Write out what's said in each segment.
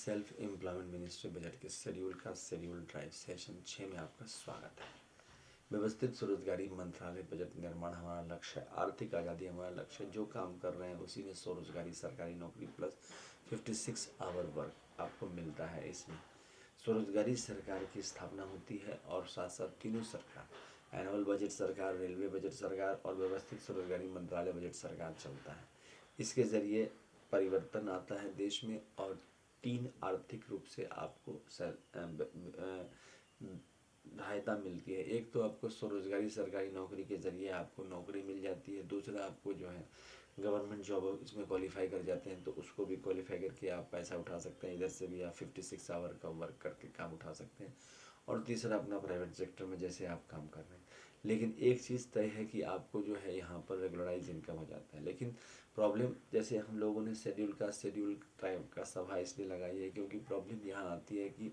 Self employment ministry budget के schedule का schedule drive session 6 में आपका स्वागत है। व्यवस्थित स्वरोजगारी मंत्रालय बजट निर्माण हमारा लक्ष्य है, आर्थिक आज़ादी हमारा लक्ष्य है। जो काम कर रहे हैं उसी में स्वरोजगारी सरकारी नौकरी प्लस 56 आवर वर्क आपको मिलता है। इसमें स्वरोजगारी सरकार की स्थापना होती है और साथ साथ तीनों सरकार, एनुअल बजट सरकार, रेलवे बजट सरकार और व्यवस्थित स्वरोजगारी मंत्रालय बजट सरकार चलता है। इसके ज़रिए परिवर्तन आता है देश में और 3 आर्थिक रूप से आपको सहायता मिलती है। एक तो आपको स्वरोजगारी सरकारी नौकरी के ज़रिए आपको नौकरी मिल जाती है। दूसरा आपको जो है गवर्नमेंट जॉब इसमें क्वालिफाई कर जाते हैं तो उसको भी क्वालिफाई करके आप पैसा उठा सकते हैं। इधर से भी आप 56 आवर का वर्क करके काम उठा सकते हैं। और तीसरा अपना प्राइवेट सेक्टर में जैसे आप काम कर रहे हैं। लेकिन एक चीज़ तय है कि आपको जो है यहाँ पर रेगुलराइज इनकम हो जाता है। लेकिन प्रॉब्लम जैसे हम लोगों ने शेड्यूल टाइप का सभा इसलिए लगाई है क्योंकि प्रॉब्लम यहाँ आती है कि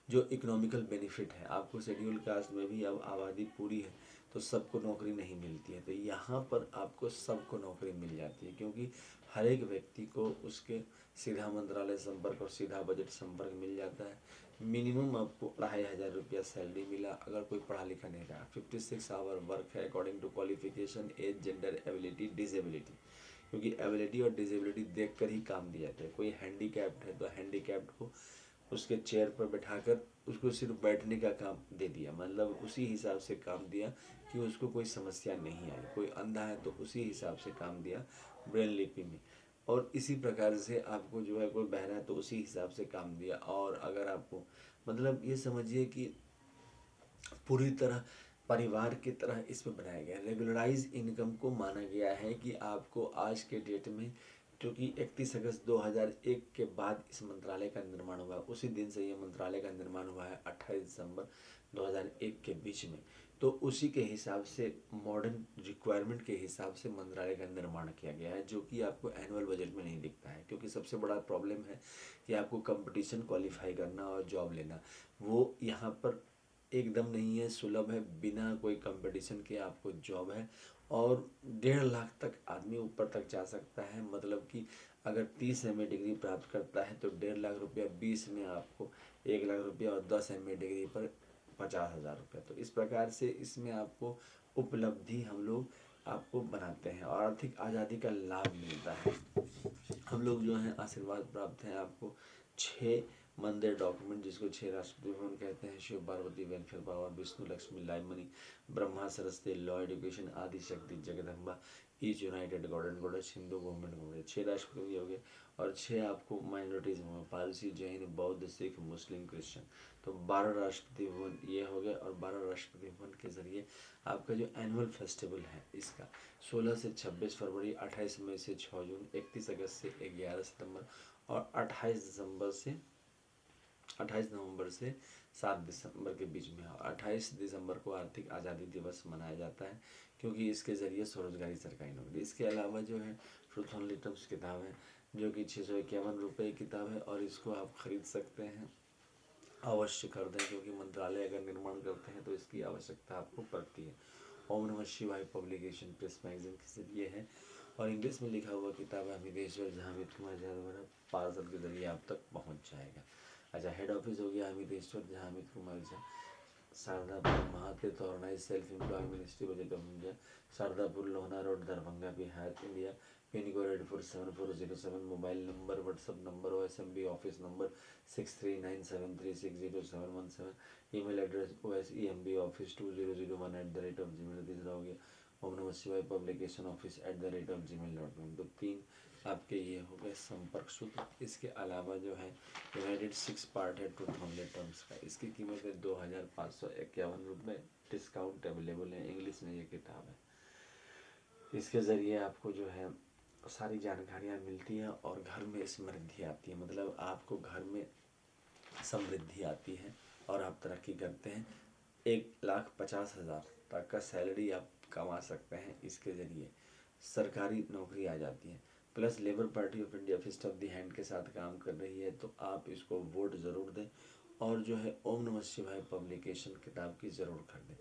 जो इकोनॉमिकल बेनिफिट है, आपको शेड्यूल कास्ट में भी अब आबादी पूरी है तो सबको नौकरी नहीं मिलती है। तो यहाँ पर आपको सबको नौकरी मिल जाती है क्योंकि हर एक व्यक्ति को उसके सीधा मंत्रालय संपर्क और सीधा बजट संपर्क मिल जाता है। मिनिमम आपको 2500 रुपया सैलरी मिला अगर कोई पढ़ा लिखा नहीं रहा। 56 आवर वर्क है according to qualification, age, gender, ability, disability, क्योंकि एबिलिटी और डिसेबिलिटी देख कर ही काम दिया जाता है। कोई हैंडीकैप्ड है तो हैंडीकैप्ड को उसके चेयर पर बैठाकर उसको सिर्फ बैठने का काम दे दिया, मतलब उसी हिसाब से काम दिया कि उसको कोई समस्या नहीं आई। कोई अंधा है तो उसी हिसाब से काम दिया ब्रेन लिपि में, और इसी प्रकार से आपको जो है कोई बहरा है तो उसी हिसाब से काम दिया। और अगर आपको मतलब ये समझिए कि पूरी तरह परिवार की तरह इसमें बनाया गया है। रेगुलराइज इनकम को माना गया है कि आपको आज के डेट में, क्योंकि 31 अगस्त 2001 के बाद इस मंत्रालय का निर्माण हुआ, उसी दिन से ये मंत्रालय का निर्माण हुआ है 28 दिसंबर 2001 के बीच में। तो उसी के हिसाब से मॉडर्न रिक्वायरमेंट के हिसाब से मंत्रालय का निर्माण किया गया है, जो कि आपको एनुअल बजट में नहीं दिखता है। क्योंकि सबसे बड़ा प्रॉब्लम है कि आपको कंपटीशन क्वालिफाई करना और जॉब लेना, वो यहाँ पर एकदम नहीं है, सुलभ है, बिना कोई कंपटीशन के आपको जॉब है। और 1.5 लाख तक आदमी ऊपर तक जा सकता है। मतलब कि अगर 30 MA डिग्री प्राप्त करता है तो 1.5 लाख रुपया, 20 में आपको 1 लाख रुपया और 10 MA डिग्री पर 50,000 रुपये। तो इस प्रकार से इसमें आपको उपलब्धि हम लोग आपको बनाते हैं और आर्थिक आज़ादी का लाभ मिलता है। हम लोग जो हैं आशीर्वाद प्राप्त हैं आपको 6 मंदिर डॉक्यूमेंट, जिसको 6 राष्ट्रपति भवन कहते हैं, Shiv Parvati welfare power, Vishnu Lakshmi live money, Brahma Saraswati law education, Adi Shakti Jagdamba, each united god goddess, Hindu government government. 6 राष्ट्रपति हो गए और 6 आपको माइनॉरिटीज़ में पारसी, जैन, बौद्ध, सिख, मुस्लिम, क्रिश्चियन। तो 12 राष्ट्रपति भवन ये हो गए। और 12 राष्ट्रपति भवन के ज़रिए आपका जो एनुअल फेस्टिवल है इसका 16 से 26 फरवरी, 28 मई से 6 जून, 31 अगस्त से 11 सितंबर और 28 नवंबर से 7 दिसंबर के बीच में। 28 दिसंबर को आर्थिक आज़ादी दिवस मनाया जाता है क्योंकि इसके ज़रिए स्वरोजगारी सरकारी नौकरी। इसके अलावा जो है ट्रूथ ऑनली टर्म्स किताब है जो कि 651 रुपये की किताब है और इसको आप ख़रीद सकते हैं, अवश्य खरीदें, क्योंकि मंत्रालय अगर निर्माण करते हैं तो इसकी आवश्यकता आपको पड़ती है। ओम नमः शिवाय पब्लिकेशन प्रेस मैगजीन के जरिए है और इंग्लिश में लिखा हुआ किताब है अमितेश्वर जहांगीर कुमार झा द्वारा पार्सल के जरिए आप तक पहुंच जाएगा। अच्छा, हेड ऑफिस हो गया Amiteshwar Jahangir Kumar Jha, Shardapur, Mahatirth organise self employment ministry budget of India, Shardapur, Lohna road, Darbhanga, Bihar, India. Pin code 847407। Mobile number, WhatsApp number, OSMB office number 6397360717। Email address OSEMBoffice2001 तीसरा हो गया ओम नमः शिवाय पब्लिकेशन ऑफिस @gmail.com। तो 3 आपके ये हो गए संपर्क सूत्र। इसके अलावा जो है यूनाइटेड 6 पार्ट है ट्रूथ ऑनली टर्म्स का, इसकी कीमत है 2551 रुपये। डिस्काउंट अवेलेबल है, इंग्लिश में ये किताब है। इसके ज़रिए आपको जो है सारी जानकारियाँ मिलती हैं और घर में समृद्धि आती है, मतलब आपको घर में समृद्धि आती है और आप तरक्की करते हैं। 1,50,000 तक का सैलरी आप कमा सकते हैं। इसके ज़रिए सरकारी नौकरी आ जाती है, plus labour party of India fist of the hand के साथ काम कर रही है। तो आप इसको वोट ज़रूर दें और जो है ओम नमः शिवाय पब्लिकेशन किताब की ज़रूर खरीदें।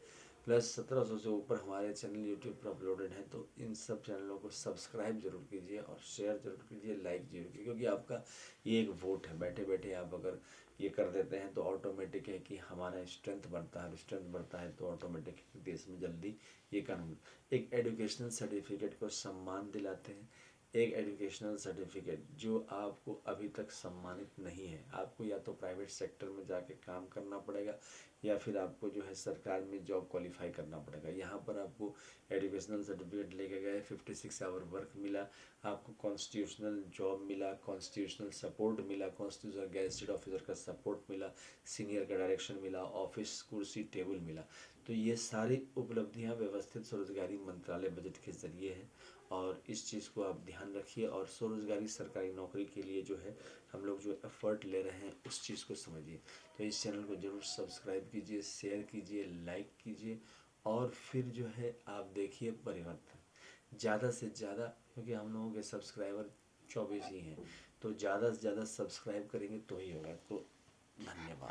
+1700 से ऊपर हमारे चैनल यूट्यूब पर अपलोडेड हैं। तो इन सब चैनलों को सब्सक्राइब जरूर कीजिए और शेयर जरूर कीजिए, लाइक जरूर कीजिए, क्योंकि आपका ये एक वोट है। बैठे बैठे आप अगर ये कर देते हैं तो ऑटोमेटिक है कि हमारा स्ट्रेंथ बढ़ता है, स्ट्रेंथ बढ़ता है तो ऑटोमेटिक देश में जल्दी ये कानून। एक एजुकेशनल सर्टिफिकेट को सम्मान दिलाते हैं, एक एजुकेशनल सर्टिफिकेट जो आपको अभी तक सम्मानित नहीं है। आपको या तो प्राइवेट सेक्टर में जाके काम करना पड़ेगा या फिर आपको जो है सरकार में जॉब क्वालिफाई करना पड़ेगा। यहाँ पर आपको एजुकेशनल सर्टिफिकेट लेके गए, 56 आवर वर्क मिला, आपको कॉन्स्टिट्यूशनल जॉब मिला, कॉन्स्टिट्यूशनल सपोर्ट मिला, कॉन्स्टिट्यूशनल गैजेटेड ऑफिसर का सपोर्ट मिला, सीनियर का डायरेक्शन मिला, ऑफिस कुर्सी टेबल मिला। तो ये सारी उपलब्धियां व्यवस्थित स्वरोजगारी मंत्रालय बजट के जरिए है, और इस चीज़ को आप ध्यान रखिए। और स्वरोजगारी सरकारी नौकरी के लिए जो है हम लोग जो एफर्ट ले रहे हैं उस चीज़ को समझिए। तो इस चैनल को जरूर सब्सक्राइब कीजिए, शेयर कीजिए, लाइक कीजिए, और फिर जो है आप देखिए परिवर्तन ज़्यादा से ज़्यादा, क्योंकि हम लोगों के सब्सक्राइबर 24 ही हैं, तो ज़्यादा से ज़्यादा सब्सक्राइब करेंगे तो ही होगा। तो